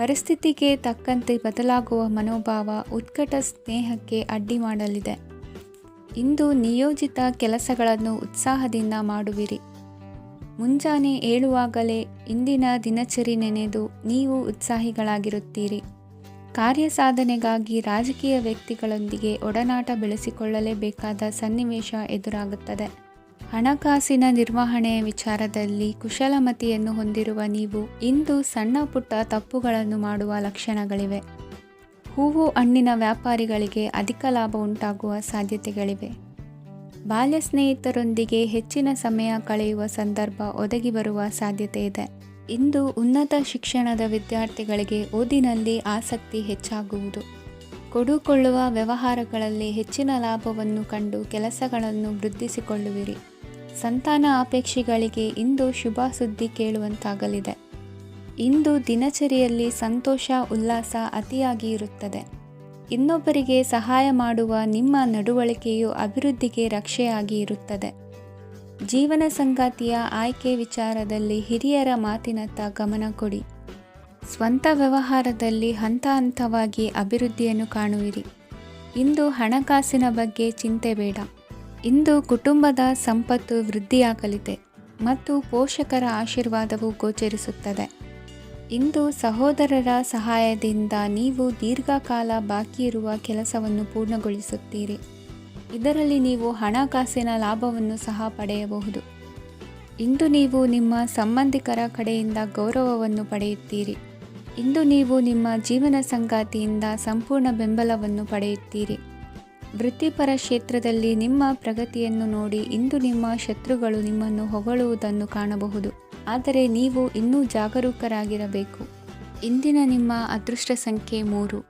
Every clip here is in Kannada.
ಪರಿಸ್ಥಿತಿಗೆ ತಕ್ಕಂತೆ ಬದಲಾಗುವ ಮನೋಭಾವ ಉತ್ಕಟ ಸ್ನೇಹಕ್ಕೆ ಅಡ್ಡಿ ಮಾಡಲಿದೆ. ಇಂದು ನಿಯೋಜಿತ ಕೆಲಸಗಳನ್ನು ಉತ್ಸಾಹದಿಂದ ಮಾಡುವಿರಿ. ಮುಂಜಾನೆ ಏಳುವಾಗಲೇ ಇಂದಿನ ದಿನಚರಿ ನೆನೆದು ನೀವು ಉತ್ಸಾಹಿಗಳಾಗಿರುತ್ತೀರಿ. ಕಾರ್ಯ ಸಾಧನೆಗಾಗಿ ರಾಜಕೀಯ ವ್ಯಕ್ತಿಗಳೊಂದಿಗೆ ಒಡನಾಟ ಬೆಳೆಸಿಕೊಳ್ಳಲೇಬೇಕಾದ ಸನ್ನಿವೇಶ ಎದುರಾಗುತ್ತದೆ. ಹಣಕಾಸಿನ ನಿರ್ವಹಣೆಯ ವಿಚಾರದಲ್ಲಿ ಕುಶಲಮತಿಯನ್ನು ಹೊಂದಿರುವ ನೀವು ಇಂದು ಸಣ್ಣ ಪುಟ್ಟ ತಪ್ಪುಗಳನ್ನು ಮಾಡುವ ಲಕ್ಷಣಗಳಿವೆ. ಹೂವು ಹಣ್ಣಿನ ವ್ಯಾಪಾರಿಗಳಿಗೆ ಅಧಿಕ ಲಾಭ ಉಂಟಾಗುವ ಸಾಧ್ಯತೆಗಳಿವೆ. ಬಾಲ್ಯ ಸ್ನೇಹಿತರೊಂದಿಗೆ ಹೆಚ್ಚಿನ ಸಮಯ ಕಳೆಯುವ ಸಂದರ್ಭ ಒದಗಿ ಬರುವ ಸಾಧ್ಯತೆ ಇದೆ. ಇಂದು ಉನ್ನತ ಶಿಕ್ಷಣದ ವಿದ್ಯಾರ್ಥಿಗಳಿಗೆ ಓದಿನಲ್ಲಿ ಆಸಕ್ತಿ ಹೆಚ್ಚಾಗುವುದು. ಕೊಡುಕೊಳ್ಳುವ ವ್ಯವಹಾರಗಳಲ್ಲಿ ಹೆಚ್ಚಿನ ಲಾಭವನ್ನು ಕಂಡು ಕೆಲಸಗಳನ್ನು ವೃದ್ಧಿಸಿಕೊಳ್ಳುವಿರಿ. ಸಂತಾನ ಅಪೇಕ್ಷಿಗಳಿಗೆ ಇಂದು ಶುಭ ಸುದ್ದಿ ಕೇಳುವಂತಾಗಲಿದೆ. ಇಂದು ದಿನಚರಿಯಲ್ಲಿ ಸಂತೋಷ ಉಲ್ಲಾಸ ಅತಿಯಾಗಿ ಇರುತ್ತದೆ. ಇನ್ನೊಬ್ಬರಿಗೆ ಸಹಾಯ ಮಾಡುವ ನಿಮ್ಮ ನಡವಳಿಕೆಯು ಅಭಿವೃದ್ಧಿಗೆ ರಕ್ಷೆಯಾಗಿ ಇರುತ್ತದೆ. ಜೀವನ ಸಂಗಾತಿಯ ಆಯ್ಕೆ ವಿಚಾರದಲ್ಲಿ ಹಿರಿಯರ ಮಾತಿನತ್ತ ಗಮನ ಕೊಡಿ. ಸ್ವಂತ ವ್ಯವಹಾರದಲ್ಲಿ ಹಂತ ಹಂತವಾಗಿ ಅಭಿವೃದ್ಧಿಯನ್ನು ಕಾಣುವಿರಿ. ಇಂದು ಹಣಕಾಸಿನ ಬಗ್ಗೆ ಚಿಂತೆ ಬೇಡ. ಇಂದು ಕುಟುಂಬದ ಸಂಪತ್ತು ವೃದ್ಧಿಯಾಗಲಿದೆ ಮತ್ತು ಪೋಷಕರ ಆಶೀರ್ವಾದವು ಗೋಚರಿಸುತ್ತದೆ. ಇಂದು ಸಹೋದರರ ಸಹಾಯದಿಂದ ನೀವು ದೀರ್ಘಕಾಲ ಬಾಕಿ ಇರುವ ಕೆಲಸವನ್ನು ಪೂರ್ಣಗೊಳಿಸುತ್ತೀರಿ. ಇದರಲ್ಲಿ ನೀವು ಹಣಕಾಸಿನ ಲಾಭವನ್ನು ಸಹ ಪಡೆಯಬಹುದು. ಇಂದು ನೀವು ನಿಮ್ಮ ಸಂಬಂಧಿಕರ ಕಡೆಯಿಂದ ಗೌರವವನ್ನು ಪಡೆಯುತ್ತೀರಿ. ಇಂದು ನೀವು ನಿಮ್ಮ ಜೀವನ ಸಂಗಾತಿಯಿಂದ ಸಂಪೂರ್ಣ ಬೆಂಬಲವನ್ನು ಪಡೆಯುತ್ತೀರಿ. ವೃತ್ತಿಪರ ಕ್ಷೇತ್ರದಲ್ಲಿ ನಿಮ್ಮ ಪ್ರಗತಿಯನ್ನು ನೋಡಿ ಇಂದು ನಿಮ್ಮ ಶತ್ರುಗಳು ನಿಮ್ಮನ್ನು ಹೊಗಳುವುದನ್ನು ಕಾಣಬಹುದು. ಆದರೆ ನೀವು ಇನ್ನೂ ಜಾಗರೂಕರಾಗಿರಬೇಕು. ಇಂದಿನ ನಿಮ್ಮ ಅದೃಷ್ಟ ಸಂಖ್ಯೆ 3.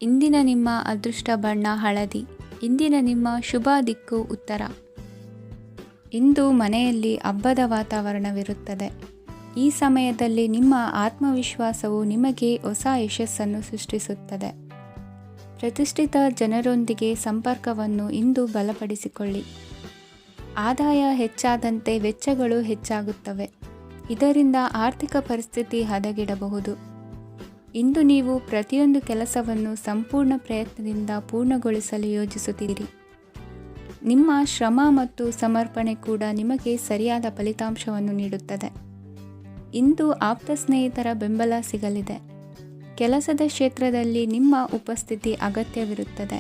ಇಂದಿನ ನಿಮ್ಮ ಅದೃಷ್ಟ ಬಣ್ಣ ಹಳದಿ. ಇಂದಿನ ನಿಮ್ಮ ಶುಭ ದಿಕ್ಕು ಉತ್ತರ. ಇಂದು ಮನೆಯಲ್ಲಿ ಹಬ್ಬದ ವಾತಾವರಣವಿರುತ್ತದೆ. ಈ ಸಮಯದಲ್ಲಿ ನಿಮ್ಮ ಆತ್ಮವಿಶ್ವಾಸವು ನಿಮಗೆ ಹೊಸ ಯಶಸ್ಸನ್ನು ಸೃಷ್ಟಿಸುತ್ತದೆ. ಪ್ರತಿಷ್ಠಿತ ಜನರೊಂದಿಗೆ ಸಂಪರ್ಕವನ್ನು ಇಂದು ಬಲಪಡಿಸಿಕೊಳ್ಳಿ. ಆದಾಯ ಹೆಚ್ಚಾದಂತೆ ವೆಚ್ಚಗಳು ಹೆಚ್ಚಾಗುತ್ತವೆ. ಇದರಿಂದ ಆರ್ಥಿಕ ಪರಿಸ್ಥಿತಿ ಹದಗೆಡಬಹುದು. ಇಂದು ನೀವು ಪ್ರತಿಯೊಂದು ಕೆಲಸವನ್ನು ಸಂಪೂರ್ಣ ಪ್ರಯತ್ನದಿಂದ ಪೂರ್ಣಗೊಳಿಸಲು ಯೋಜಿಸುತ್ತೀರಿ. ನಿಮ್ಮ ಶ್ರಮ ಮತ್ತು ಸಮರ್ಪಣೆ ಕೂಡ ನಿಮಗೆ ಸರಿಯಾದ ಫಲಿತಾಂಶವನ್ನು ನೀಡುತ್ತದೆ. ಇಂದು ಆಪ್ತ ಸ್ನೇಹಿತರ ಬೆಂಬಲ ಸಿಗಲಿದೆ. ಕೆಲಸದ ಕ್ಷೇತ್ರದಲ್ಲಿ ನಿಮ್ಮ ಉಪಸ್ಥಿತಿ ಅಗತ್ಯವಿರುತ್ತದೆ.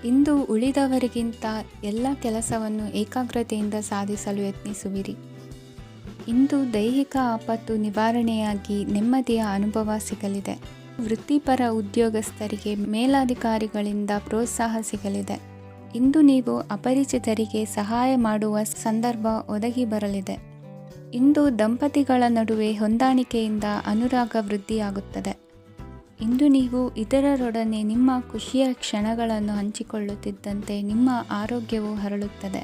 ಇಂದು ಉಳಿದವರಿಗಿಂತ ಎಲ್ಲ ಕೆಲಸವನ್ನು ಏಕಾಗ್ರತೆಯಿಂದ ಸಾಧಿಸಲು ಯತ್ನಿಸುವಿರಿ. ಇಂದು ದೈಹಿಕ ಆಪತ್ತು ನಿವಾರಣೆಯಾಗಿ ನೆಮ್ಮದಿಯ ಅನುಭವ ಸಿಗಲಿದೆ. ವೃತ್ತಿಪರ ಉದ್ಯೋಗಸ್ಥರಿಗೆ ಮೇಲಾಧಿಕಾರಿಗಳಿಂದ ಪ್ರೋತ್ಸಾಹ ಸಿಗಲಿದೆ. ಇಂದು ನೀವು ಅಪರಿಚಿತರಿಗೆ ಸಹಾಯ ಮಾಡುವ ಸಂದರ್ಭ ಒದಗಿ ಬರಲಿದೆ. ಇಂದು ದಂಪತಿಗಳ ನಡುವೆ ಹೊಂದಾಣಿಕೆಯಿಂದ ಅನುರಾಗ ವೃದ್ಧಿಯಾಗುತ್ತದೆ. ಇಂದು ನೀವು ಇತರರೊಡನೆ ನಿಮ್ಮ ಖುಷಿಯ ಕ್ಷಣಗಳನ್ನು ಹಂಚಿಕೊಳ್ಳುತ್ತಿದ್ದಂತೆ ನಿಮ್ಮ ಆರೋಗ್ಯವು ಹರಳುತ್ತದೆ.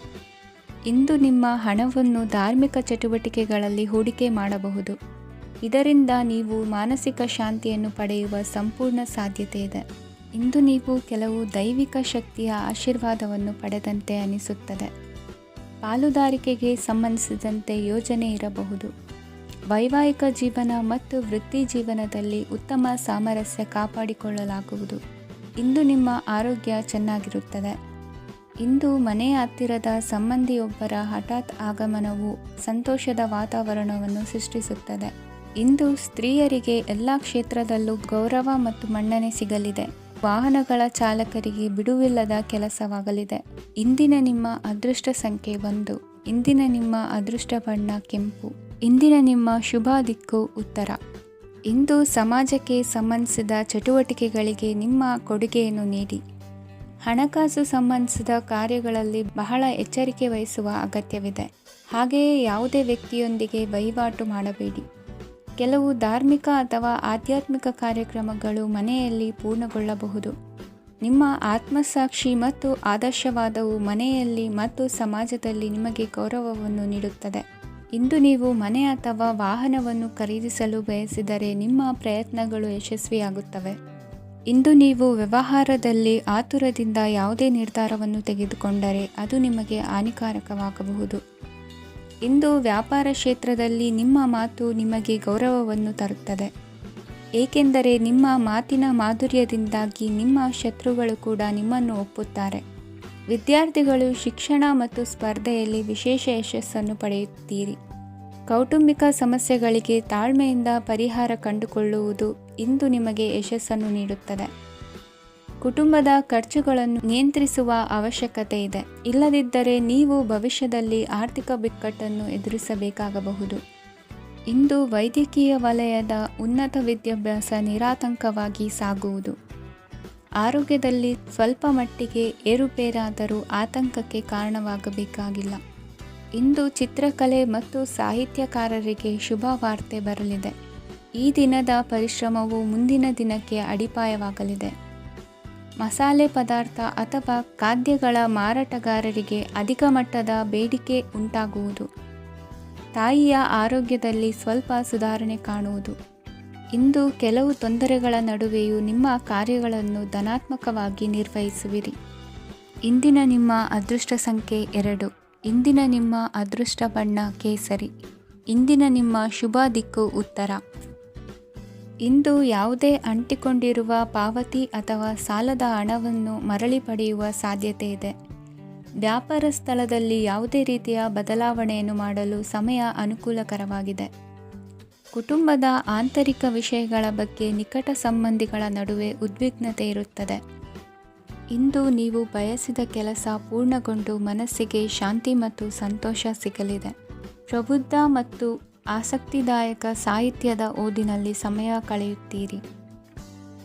ಇಂದು ನಿಮ್ಮ ಹಣವನ್ನು ಧಾರ್ಮಿಕ ಚಟುವಟಿಕೆಗಳಲ್ಲಿ ಹೂಡಿಕೆ ಮಾಡಬಹುದು. ಇದರಿಂದ ನೀವು ಮಾನಸಿಕ ಶಾಂತಿಯನ್ನು ಪಡೆಯುವ ಸಂಪೂರ್ಣ ಸಾಧ್ಯತೆ ಇದೆ. ಇಂದು ನೀವು ಕೆಲವು ದೈವಿಕ ಶಕ್ತಿಯ ಆಶೀರ್ವಾದವನ್ನು ಪಡೆದಂತೆ ಅನಿಸುತ್ತದೆ. ಪಾಲುದಾರಿಕೆಗೆ ಸಂಬಂಧಿಸಿದಂತೆ ಯೋಜನೆ ಇರಬಹುದು. ವೈವಾಹಿಕ ಜೀವನ ಮತ್ತು ವೃತ್ತಿ ಜೀವನದಲ್ಲಿ ಉತ್ತಮ ಸಾಮರಸ್ಯ ಕಾಪಾಡಿಕೊಳ್ಳಲಾಗುವುದು. ಇಂದು ನಿಮ್ಮ ಆರೋಗ್ಯ ಚೆನ್ನಾಗಿರುತ್ತದೆ. ಇಂದು ಮನೆಯ ಹತ್ತಿರದ ಸಂಬಂಧಿಯೊಬ್ಬರ ಹಠಾತ್ ಆಗಮನವು ಸಂತೋಷದ ವಾತಾವರಣವನ್ನು ಸೃಷ್ಟಿಸುತ್ತದೆ. ಇಂದು ಸ್ತ್ರೀಯರಿಗೆ ಎಲ್ಲ ಕ್ಷೇತ್ರದಲ್ಲೂ ಗೌರವ ಮತ್ತು ಮನ್ನಣೆ ಸಿಗಲಿದೆ. ವಾಹನಗಳ ಚಾಲಕರಿಗೆ ಬಿಡುವಿಲ್ಲದ ಕೆಲಸವಾಗಲಿದೆ. ಇಂದಿನ ನಿಮ್ಮ ಅದೃಷ್ಟ ಸಂಖ್ಯೆ 1. ಇಂದಿನ ನಿಮ್ಮ ಅದೃಷ್ಟ ಬಣ್ಣ ಕೆಂಪು. ಇಂದಿನ ನಿಮ್ಮ ಶುಭ ದಿಕ್ಕು ಉತ್ತರ. ಇಂದು ಸಮಾಜಕ್ಕೆ ಸಂಬಂಧಿಸಿದ ಚಟುವಟಿಕೆಗಳಿಗೆ ನಿಮ್ಮ ಕೊಡುಗೆಯನ್ನು ನೀಡಿ. ಹಣಕಾಸು ಸಂಬಂಧಿಸಿದ ಕಾರ್ಯಗಳಲ್ಲಿ ಬಹಳ ಎಚ್ಚರಿಕೆ ವಹಿಸುವ ಅಗತ್ಯವಿದೆ. ಹಾಗೆಯೇ ಯಾವುದೇ ವ್ಯಕ್ತಿಯೊಂದಿಗೆ ವಹಿವಾಟು ಮಾಡಬೇಡಿ. ಕೆಲವು ಧಾರ್ಮಿಕ ಅಥವಾ ಆಧ್ಯಾತ್ಮಿಕ ಕಾರ್ಯಕ್ರಮಗಳು ಮನೆಯಲ್ಲಿ ಪೂರ್ಣಗೊಳ್ಳಬಹುದು. ನಿಮ್ಮ ಆತ್ಮಸಾಕ್ಷಿ ಮತ್ತು ಆದರ್ಶವಾದವು ಮನೆಯಲ್ಲಿ ಮತ್ತು ಸಮಾಜದಲ್ಲಿ ನಿಮಗೆ ಗೌರವವನ್ನು ನೀಡುತ್ತದೆ. ಇಂದು ನೀವು ಮನೆ ಅಥವಾ ವಾಹನವನ್ನು ಖರೀದಿಸಲು ಬಯಸಿದರೆ ನಿಮ್ಮ ಪ್ರಯತ್ನಗಳು ಯಶಸ್ವಿಯಾಗುತ್ತವೆ. ಇಂದು ನೀವು ವ್ಯವಹಾರದಲ್ಲಿ ಆತುರದಿಂದ ಯಾವುದೇ ನಿರ್ಧಾರವನ್ನು ತೆಗೆದುಕೊಂಡರೆ ಅದು ನಿಮಗೆ ಹಾನಿಕಾರಕವಾಗಬಹುದು. ಇಂದು ವ್ಯಾಪಾರ ಕ್ಷೇತ್ರದಲ್ಲಿ ನಿಮ್ಮ ಮಾತು ನಿಮಗೆ ಗೌರವವನ್ನು ತರುತ್ತದೆ. ಏಕೆಂದರೆ ನಿಮ್ಮ ಮಾತಿನ ಮಾಧುರ್ಯದಿಂದಾಗಿ ನಿಮ್ಮ ಶತ್ರುಗಳು ಕೂಡ ನಿಮ್ಮನ್ನು ಒಪ್ಪುತ್ತಾರೆ. ವಿದ್ಯಾರ್ಥಿಗಳು ಶಿಕ್ಷಣ ಮತ್ತು ಸ್ಪರ್ಧೆಯಲ್ಲಿ ವಿಶೇಷ ಯಶಸ್ಸನ್ನು ಪಡೆಯುತ್ತೀರಿ. ಕೌಟುಂಬಿಕ ಸಮಸ್ಯೆಗಳಿಗೆ ತಾಳ್ಮೆಯಿಂದ ಪರಿಹಾರ ಕಂಡುಕೊಳ್ಳುವುದು ಇಂದು ನಿಮಗೆ ಯಶಸ್ಸನ್ನು ನೀಡುತ್ತದೆ. ಕುಟುಂಬದ ಖರ್ಚುಗಳನ್ನು ನಿಯಂತ್ರಿಸುವ ಅವಶ್ಯಕತೆ ಇದೆ. ಇಲ್ಲದಿದ್ದರೆ ನೀವು ಭವಿಷ್ಯದಲ್ಲಿ ಆರ್ಥಿಕ ಬಿಕ್ಕಟ್ಟನ್ನು ಎದುರಿಸಬೇಕಾಗಬಹುದು. ಇಂದು ವೈದ್ಯಕೀಯ ವಲಯದ ಉನ್ನತ ವಿದ್ಯಾಭ್ಯಾಸ ನಿರಾತಂಕವಾಗಿ ಸಾಗುವುದು. ಆರೋಗ್ಯದಲ್ಲಿ ಸ್ವಲ್ಪ ಮಟ್ಟಿಗೆ ಏರುಪೇರಾದರೂ ಆತಂಕಕ್ಕೆ ಕಾರಣವಾಗಬೇಕಾಗಿಲ್ಲ. ಇಂದು ಚಿತ್ರಕಲೆ ಮತ್ತು ಸಾಹಿತ್ಯಕಾರರಿಗೆ ಶುಭ ವಾರ್ತೆ ಬರಲಿದೆ. ಈ ದಿನದ ಪರಿಶ್ರಮವು ಮುಂದಿನ ದಿನಕ್ಕೆ ಅಡಿಪಾಯವಾಗಲಿದೆ. ಮಸಾಲೆ ಪದಾರ್ಥ ಅಥವಾ ಖಾದ್ಯಗಳ ಮಾರಾಟಗಾರರಿಗೆ ಅಧಿಕ ಮಟ್ಟದ ಬೇಡಿಕೆ ಉಂಟಾಗುವುದು. ತಾಯಿಯ ಆರೋಗ್ಯದಲ್ಲಿ ಸ್ವಲ್ಪ ಸುಧಾರಣೆ ಕಾಣುವುದು. ಇಂದು ಕೆಲವು ತೊಂದರೆಗಳ ನಡುವೆಯೂ ನಿಮ್ಮ ಕಾರ್ಯಗಳನ್ನು ಧನಾತ್ಮಕವಾಗಿ ನಿರ್ವಹಿಸುವಿರಿ. ಇಂದಿನ ನಿಮ್ಮ ಅದೃಷ್ಟ ಸಂಖ್ಯೆ 2. ಇಂದಿನ ನಿಮ್ಮ ಅದೃಷ್ಟ ಬಣ್ಣ ಕೇಸರಿ. ಇಂದಿನ ನಿಮ್ಮ ಶುಭ ದಿಕ್ಕು ಉತ್ತರ. ಇಂದು ಯಾವುದೇ ಅಂಟಿಕೊಂಡಿರುವ ಪಾವತಿ ಅಥವಾ ಸಾಲದ ಹಣವನ್ನು ಮರಳಿ ಪಡೆಯುವ ಸಾಧ್ಯತೆ ಇದೆ. ವ್ಯಾಪಾರ ಸ್ಥಳದಲ್ಲಿ ಯಾವುದೇ ರೀತಿಯ ಬದಲಾವಣೆಯನ್ನು ಮಾಡಲು ಸಮಯ ಅನುಕೂಲಕರವಾಗಿದೆ. ಕುಟುಂಬದ ಆಂತರಿಕ ವಿಷಯಗಳ ಬಗ್ಗೆ ನಿಕಟ ಸಂಬಂಧಿಗಳ ನಡುವೆ ಉದ್ವಿಗ್ನತೆ ಇರುತ್ತದೆ. ಇಂದು ನೀವು ಬಯಸಿದ ಕೆಲಸ ಪೂರ್ಣಗೊಂಡು ಮನಸ್ಸಿಗೆ ಶಾಂತಿ ಮತ್ತು ಸಂತೋಷ ಸಿಗಲಿದೆ. ಪ್ರಬುದ್ಧ ಮತ್ತು ಆಸಕ್ತಿದಾಯಕ ಸಾಹಿತ್ಯದ ಓದಿನಲ್ಲಿ ಸಮಯ ಕಳೆಯುತ್ತೀರಿ.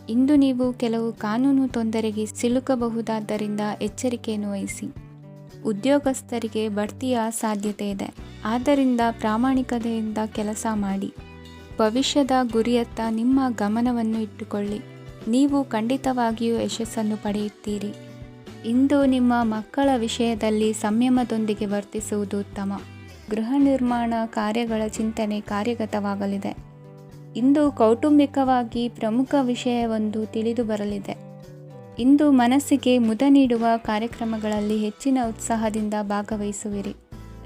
ಇಂದು ನೀವು ಕೆಲವು ಕಾನೂನು ತೊಂದರೆಗೆ ಸಿಲುಕಬಹುದಾದ್ದರಿಂದ ಎಚ್ಚರಿಕೆಯನ್ನು ವಹಿಸಿ. ಉದ್ಯೋಗಸ್ಥರಿಗೆ ಬಡ್ತಿಯ ಸಾಧ್ಯತೆ ಇದೆ, ಆದ್ದರಿಂದ ಪ್ರಾಮಾಣಿಕತೆಯಿಂದ ಕೆಲಸ ಮಾಡಿ. ಭವಿಷ್ಯದ ಗುರಿಯತ್ತ ನಿಮ್ಮ ಗಮನವನ್ನು ಇಟ್ಟುಕೊಳ್ಳಿ. ನೀವು ಖಂಡಿತವಾಗಿಯೂ ಯಶಸ್ಸನ್ನು ಪಡೆಯುತ್ತೀರಿ. ಇಂದು ನಿಮ್ಮ ಮಕ್ಕಳ ವಿಷಯದಲ್ಲಿ ಸಂಯಮದೊಂದಿಗೆ ವರ್ತಿಸುವುದು ಉತ್ತಮ. ಗೃಹ ನಿರ್ಮಾಣ ಕಾರ್ಯಗಳ ಚಿಂತನೆ ಕಾರ್ಯಗತವಾಗಲಿದೆ. ಇಂದು ಕೌಟುಂಬಿಕವಾಗಿ ಪ್ರಮುಖ ವಿಷಯವೊಂದು ತಿಳಿದು ಬರಲಿದೆ. ಇಂದು ಮನಸ್ಸಿಗೆ ಮುದ ನೀಡುವ ಕಾರ್ಯಕ್ರಮಗಳಲ್ಲಿ ಹೆಚ್ಚಿನ ಉತ್ಸಾಹದಿಂದ ಭಾಗವಹಿಸುವಿರಿ.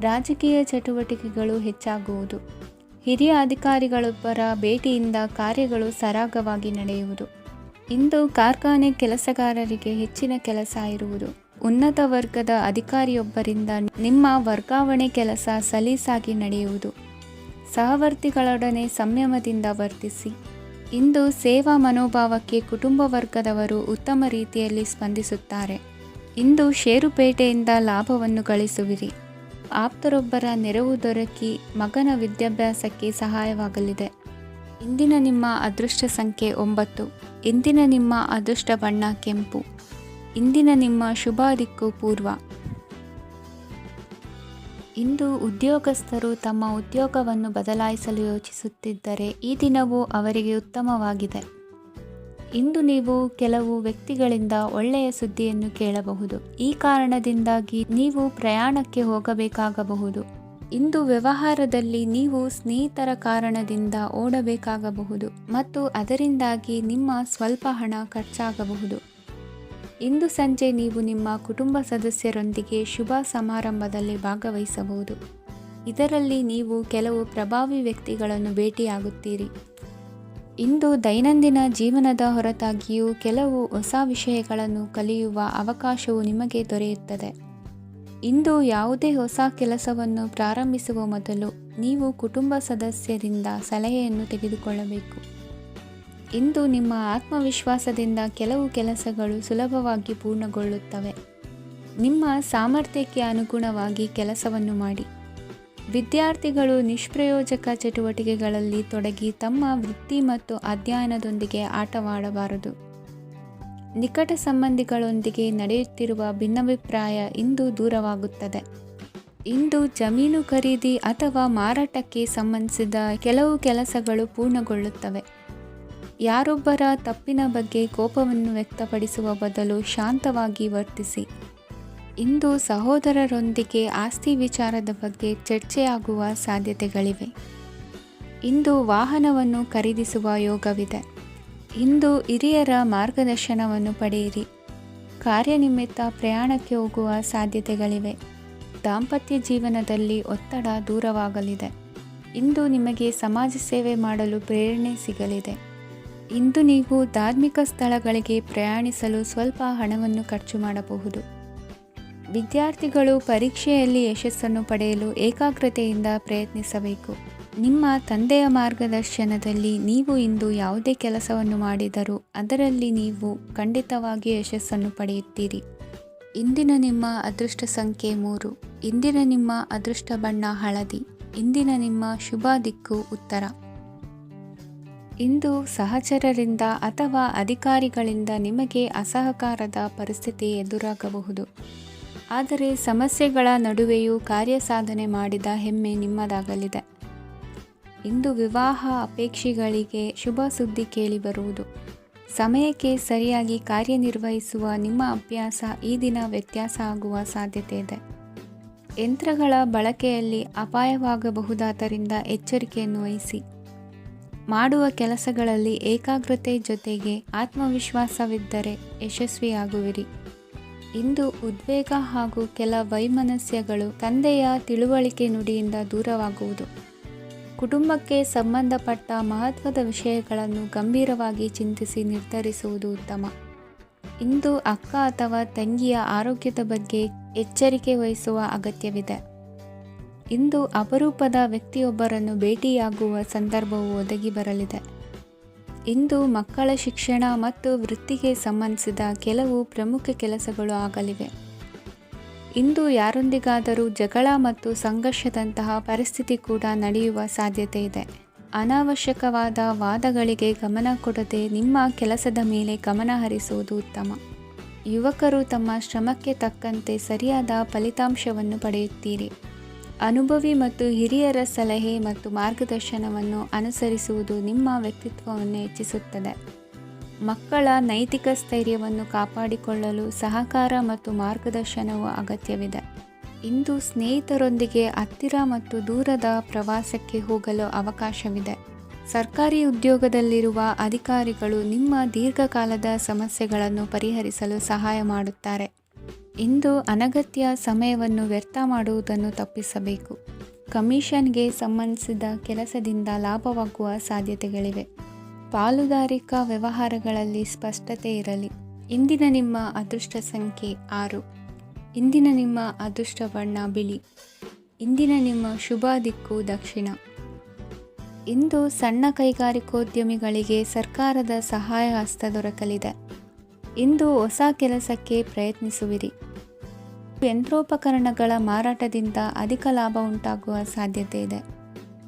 ರಾಜಕೀಯ ಚಟುವಟಿಕೆಗಳು ಹೆಚ್ಚಾಗುವುದು. ಹಿರಿಯ ಅಧಿಕಾರಿಗಳೊಬ್ಬರ ಭೇಟಿಯಿಂದ ಕಾರ್ಯಗಳು ಸರಾಗವಾಗಿ ನಡೆಯುವುದು. ಇಂದು ಕಾರ್ಖಾನೆ ಕೆಲಸಗಾರರಿಗೆ ಹೆಚ್ಚಿನ ಕೆಲಸ ಇರುವುದು. ಉನ್ನತ ವರ್ಗದ ಅಧಿಕಾರಿಯೊಬ್ಬರಿಂದ ನಿಮ್ಮ ವರ್ಗಾವಣೆ ಕೆಲಸ ಸಲೀಸಾಗಿ ನಡೆಯುವುದು. ಸಹವರ್ತಿಗಳೊಡನೆ ಸಂಯಮದಿಂದ ವರ್ತಿಸಿ. ಇಂದು ಸೇವಾ ಮನೋಭಾವಕ್ಕೆ ಕುಟುಂಬ ವರ್ಗದವರು ಉತ್ತಮ ರೀತಿಯಲ್ಲಿ ಸ್ಪಂದಿಸುತ್ತಾರೆ. ಇಂದು ಷೇರುಪೇಟೆಯಿಂದ ಲಾಭವನ್ನು ಗಳಿಸುವಿರಿ. ಆಪ್ತರೊಬ್ಬರ ನೆರವು ದೊರಕಿ ಮಗನ ವಿದ್ಯಾಭ್ಯಾಸಕ್ಕೆ ಸಹಾಯವಾಗಲಿದೆ. ಇಂದಿನ ನಿಮ್ಮ ಅದೃಷ್ಟ ಸಂಖ್ಯೆ 9. ಇಂದಿನ ನಿಮ್ಮ ಅದೃಷ್ಟ ಬಣ್ಣ ಕೆಂಪು. ಇಂದಿನ ನಿಮ್ಮ ಶುಭ ದಿಕ್ಕು ಪೂರ್ವ. ಇಂದು ಉದ್ಯೋಗಸ್ಥರು ತಮ್ಮ ಉದ್ಯೋಗವನ್ನು ಬದಲಾಯಿಸಲು ಯೋಚಿಸುತ್ತಿದ್ದರೆ ಈ ದಿನವೂ ಅವರಿಗೆ ಉತ್ತಮವಾಗಿದೆ. ಇಂದು ನೀವು ಕೆಲವು ವ್ಯಕ್ತಿಗಳಿಂದ ಒಳ್ಳೆಯ ಸುದ್ದಿಯನ್ನು ಕೇಳಬಹುದು. ಈ ಕಾರಣದಿಂದಾಗಿ ನೀವು ಪ್ರಯಾಣಕ್ಕೆ ಹೋಗಬೇಕಾಗಬಹುದು. ಇಂದು ವ್ಯವಹಾರದಲ್ಲಿ ನೀವು ಸ್ನೇಹಿತರ ಕಾರಣದಿಂದ ಓಡಬೇಕಾಗಬಹುದು ಮತ್ತು ಅದರಿಂದಾಗಿ ನಿಮ್ಮ ಸ್ವಲ್ಪ ಹಣ ಖರ್ಚಾಗಬಹುದು. ಇಂದು ಸಂಜೆ ನೀವು ನಿಮ್ಮ ಕುಟುಂಬ ಸದಸ್ಯರೊಂದಿಗೆ ಶುಭ ಸಮಾರಂಭದಲ್ಲಿ ಭಾಗವಹಿಸಬಹುದು. ಇದರಲ್ಲಿ ನೀವು ಕೆಲವು ಪ್ರಭಾವಿ ವ್ಯಕ್ತಿಗಳನ್ನು ಭೇಟಿಯಾಗುತ್ತೀರಿ. ಇಂದು ದೈನಂದಿನ ಜೀವನದ ಹೊರತಾಗಿಯೂ ಕೆಲವು ಹೊಸ ವಿಷಯಗಳನ್ನು ಕಲಿಯುವ ಅವಕಾಶವು ನಿಮಗೆ ದೊರೆಯುತ್ತದೆ. ಇಂದು ಯಾವುದೇ ಹೊಸ ಕೆಲಸವನ್ನು ಪ್ರಾರಂಭಿಸುವ ಮೊದಲು ನೀವು ಕುಟುಂಬ ಸದಸ್ಯರಿಂದ ಸಲಹೆಯನ್ನು ತೆಗೆದುಕೊಳ್ಳಬೇಕು. ಇಂದು ನಿಮ್ಮ ಆತ್ಮವಿಶ್ವಾಸದಿಂದ ಕೆಲವು ಕೆಲಸಗಳು ಸುಲಭವಾಗಿ ಪೂರ್ಣಗೊಳ್ಳುತ್ತವೆ. ನಿಮ್ಮ ಸಾಮರ್ಥ್ಯಕ್ಕೆ ಅನುಗುಣವಾಗಿ ಕೆಲಸವನ್ನು ಮಾಡಿ. ವಿದ್ಯಾರ್ಥಿಗಳು ನಿಷ್ಪ್ರಯೋಜಕ ಚಟುವಟಿಕೆಗಳಲ್ಲಿ ತೊಡಗಿ ತಮ್ಮ ವೃತ್ತಿ ಮತ್ತು ಅಧ್ಯಯನದೊಂದಿಗೆ ಆಟವಾಡಬಾರದು. ನಿಕಟ ಸಂಬಂಧಿಗಳೊಂದಿಗೆ ನಡೆಯುತ್ತಿರುವ ಭಿನ್ನಾಭಿಪ್ರಾಯ ಇಂದು ದೂರವಾಗುತ್ತದೆ. ಇಂದು ಜಮೀನು ಖರೀದಿ ಅಥವಾ ಮಾರಾಟಕ್ಕೆ ಸಂಬಂಧಿಸಿದ ಕೆಲವು ಕೆಲಸಗಳು ಪೂರ್ಣಗೊಳ್ಳುತ್ತವೆ. ಯಾರೊಬ್ಬರ ತಪ್ಪಿನ ಬಗ್ಗೆ ಕೋಪವನ್ನು ವ್ಯಕ್ತಪಡಿಸುವ ಬದಲು ಶಾಂತವಾಗಿ ವರ್ತಿಸಿ. ಇಂದು ಸಹೋದರರೊಂದಿಗೆ ಆಸ್ತಿ ವಿಚಾರದ ಬಗ್ಗೆ ಚರ್ಚೆಯಾಗುವ ಸಾಧ್ಯತೆಗಳಿವೆ. ಇಂದು ವಾಹನವನ್ನು ಖರೀದಿಸುವ ಯೋಗವಿದೆ. ಇಂದು ಹಿರಿಯರ ಮಾರ್ಗದರ್ಶನವನ್ನು ಪಡೆಯಿರಿ. ಕಾರ್ಯನಿಮಿತ್ತ ಪ್ರಯಾಣಕ್ಕೆ ಹೋಗುವ ಸಾಧ್ಯತೆಗಳಿವೆ. ದಾಂಪತ್ಯ ಜೀವನದಲ್ಲಿ ಒತ್ತಡ ದೂರವಾಗಲಿದೆ. ಇಂದು ನಿಮಗೆ ಸಮಾಜ ಸೇವೆ ಮಾಡಲು ಪ್ರೇರಣೆ ಸಿಗಲಿದೆ. ಇಂದು ನೀವು ಧಾರ್ಮಿಕ ಸ್ಥಳಗಳಿಗೆ ಪ್ರಯಾಣಿಸಲು ಸ್ವಲ್ಪ ಹಣವನ್ನು ಖರ್ಚು ಮಾಡಬಹುದು. ವಿದ್ಯಾರ್ಥಿಗಳು ಪರೀಕ್ಷೆಯಲ್ಲಿ ಯಶಸ್ಸನ್ನು ಪಡೆಯಲು ಏಕಾಗ್ರತೆಯಿಂದ ಪ್ರಯತ್ನಿಸಬೇಕು. ನಿಮ್ಮ ತಂದೆಯ ಮಾರ್ಗದರ್ಶನದಲ್ಲಿ ನೀವು ಇಂದು ಯಾವುದೇ ಕೆಲಸವನ್ನು ಮಾಡಿದರೂ ಅದರಲ್ಲಿ ನೀವು ಖಂಡಿತವಾಗಿಯೂ ಯಶಸ್ಸನ್ನು ಪಡೆಯುತ್ತೀರಿ. ಇಂದಿನ ನಿಮ್ಮ ಅದೃಷ್ಟ ಸಂಖ್ಯೆ 3. ಇಂದಿನ ನಿಮ್ಮ ಅದೃಷ್ಟ ಬಣ್ಣ ಹಳದಿ. ಇಂದಿನ ನಿಮ್ಮ ಶುಭ ದಿಕ್ಕು ಉತ್ತರ. ಇಂದು ಸಹಚರರಿಂದ ಅಥವಾ ಅಧಿಕಾರಿಗಳಿಂದ ನಿಮಗೆ ಅಸಹಕಾರದ ಪರಿಸ್ಥಿತಿ ಎದುರಾಗಬಹುದು. ಆದರೆ ಸಮಸ್ಯೆಗಳ ನಡುವೆಯೂ ಕಾರ್ಯಸಾಧನೆ ಮಾಡಿದ ಹೆಮ್ಮೆ ನಿಮ್ಮದಾಗಲಿದೆ. ಇಂದು ವಿವಾಹ ಅಪೇಕ್ಷಿಗಳಿಗೆ ಶುಭ ಸುದ್ದಿ ಕೇಳಿಬರುವುದು. ಸಮಯಕ್ಕೆ ಸರಿಯಾಗಿ ಕಾರ್ಯನಿರ್ವಹಿಸುವ ನಿಮ್ಮ ಅಭ್ಯಾಸ ಈ ದಿನ ವ್ಯತ್ಯಾಸ ಆಗುವ ಸಾಧ್ಯತೆ ಇದೆ. ಯಂತ್ರಗಳ ಬಳಕೆಯಲ್ಲಿ ಅಪಾಯವಾಗಬಹುದಾದ್ದರಿಂದ ಎಚ್ಚರಿಕೆಯನ್ನು ವಹಿಸಿ. ಮಾಡುವ ಕೆಲಸಗಳಲ್ಲಿ ಏಕಾಗ್ರತೆ ಜೊತೆಗೆ ಆತ್ಮವಿಶ್ವಾಸವಿದ್ದರೆ ಯಶಸ್ವಿಯಾಗುವಿರಿ. ಇಂದು ಉದ್ವೇಗ ಹಾಗೂ ಕೆಲ ವೈಮನಸ್ಯಗಳು ತಂದೆಯ ತಿಳುವಳಿಕೆ ನುಡಿಯಿಂದ ದೂರವಾಗುವುದು. ಕುಟುಂಬಕ್ಕೆ ಸಂಬಂಧಪಟ್ಟ ಮಹತ್ವದ ವಿಷಯಗಳನ್ನು ಗಂಭೀರವಾಗಿ ಚಿಂತಿಸಿ ನಿರ್ಧರಿಸುವುದು ಉತ್ತಮ. ಇಂದು ಅಕ್ಕ ಅಥವಾ ತಂಗಿಯ ಆರೋಗ್ಯದ ಬಗ್ಗೆ ಎಚ್ಚರಿಕೆ ವಹಿಸುವ ಅಗತ್ಯವಿದೆ. ಇಂದು ಅಪರೂಪದ ವ್ಯಕ್ತಿಯೊಬ್ಬರನ್ನು ಭೇಟಿಯಾಗುವ ಸಂದರ್ಭವು ಒದಗಿ ಬರಲಿದೆ. ಇಂದು ಮಕ್ಕಳ ಶಿಕ್ಷಣ ಮತ್ತು ವೃತ್ತಿಗೆ ಸಂಬಂಧಿಸಿದ ಕೆಲವು ಪ್ರಮುಖ ಕೆಲಸಗಳು ಆಗಲಿವೆ. ಇಂದು ಯಾರೊಂದಿಗಾದರೂ ಜಗಳ ಮತ್ತು ಸಂಘರ್ಷದಂತಹ ಪರಿಸ್ಥಿತಿ ಕೂಡ ನಡೆಯುವ ಸಾಧ್ಯತೆ ಇದೆ. ಅನಾವಶ್ಯಕವಾದ ವಾದಗಳಿಗೆ ಗಮನ ಕೊಡದೆ ನಿಮ್ಮ ಕೆಲಸದ ಮೇಲೆ ಗಮನ ಹರಿಸುವುದು ಉತ್ತಮ. ಯುವಕರು ತಮ್ಮ ಶ್ರಮಕ್ಕೆ ತಕ್ಕಂತೆ ಸರಿಯಾದ ಫಲಿತಾಂಶವನ್ನು ಪಡೆಯುತ್ತೀರಿ. ಅನುಭವಿ ಮತ್ತು ಹಿರಿಯರ ಸಲಹೆ ಮತ್ತು ಮಾರ್ಗದರ್ಶನವನ್ನು ಅನುಸರಿಸುವುದು ನಿಮ್ಮ ವ್ಯಕ್ತಿತ್ವವನ್ನು ಹೆಚ್ಚಿಸುತ್ತದೆ. ಮಕ್ಕಳ ನೈತಿಕ ಸ್ಥೈರ್ಯವನ್ನು ಕಾಪಾಡಿಕೊಳ್ಳಲು ಸಹಕಾರ ಮತ್ತು ಮಾರ್ಗದರ್ಶನವು ಅಗತ್ಯವಿದೆ. ಇಂದು ಸ್ನೇಹಿತರೊಂದಿಗೆ ಹತ್ತಿರ ಮತ್ತು ದೂರದ ಪ್ರವಾಸಕ್ಕೆ ಹೋಗಲು ಅವಕಾಶವಿದೆ. ಸರ್ಕಾರಿ ಉದ್ಯೋಗದಲ್ಲಿರುವ ಅಧಿಕಾರಿಗಳು ನಿಮ್ಮ ದೀರ್ಘಕಾಲದ ಸಮಸ್ಯೆಗಳನ್ನು ಪರಿಹರಿಸಲು ಸಹಾಯ ಮಾಡುತ್ತಾರೆ. ಇಂದು ಅನಗತ್ಯ ಸಮಯವನ್ನು ವ್ಯರ್ಥ ಮಾಡುವುದನ್ನು ತಪ್ಪಿಸಬೇಕು. ಕಮಿಷನ್ಗೆ ಸಂಬಂಧಿಸಿದ ಕೆಲಸದಿಂದ ಲಾಭವಾಗುವ ಸಾಧ್ಯತೆಗಳಿವೆ. ಪಾಲುದಾರಿಕಾ ವ್ಯವಹಾರಗಳಲ್ಲಿ ಸ್ಪಷ್ಟತೆ ಇರಲಿ. ಇಂದಿನ ನಿಮ್ಮ ಅದೃಷ್ಟ ಸಂಖ್ಯೆ 6. ಇಂದಿನ ನಿಮ್ಮ ಅದೃಷ್ಟ ಬಣ್ಣ ಬಿಳಿ. ಇಂದಿನ ನಿಮ್ಮ ಶುಭ ದಿಕ್ಕು ದಕ್ಷಿಣ. ಇಂದು ಸಣ್ಣ ಕೈಗಾರಿಕೋದ್ಯಮಿಗಳಿಗೆ ಸರ್ಕಾರದ ಸಹಾಯ ಹಸ್ತ ದೊರಕಲಿದೆ. ಇಂದು ಹೊಸ ಕೆಲಸಕ್ಕೆ ಪ್ರಯತ್ನಿಸುವಿರಿ. ಯಂತ್ರೋಪಕರಣಗಳ ಮಾರಾಟದಿಂದ ಅಧಿಕ ಲಾಭ ಉಂಟಾಗುವ ಸಾಧ್ಯತೆ ಇದೆ.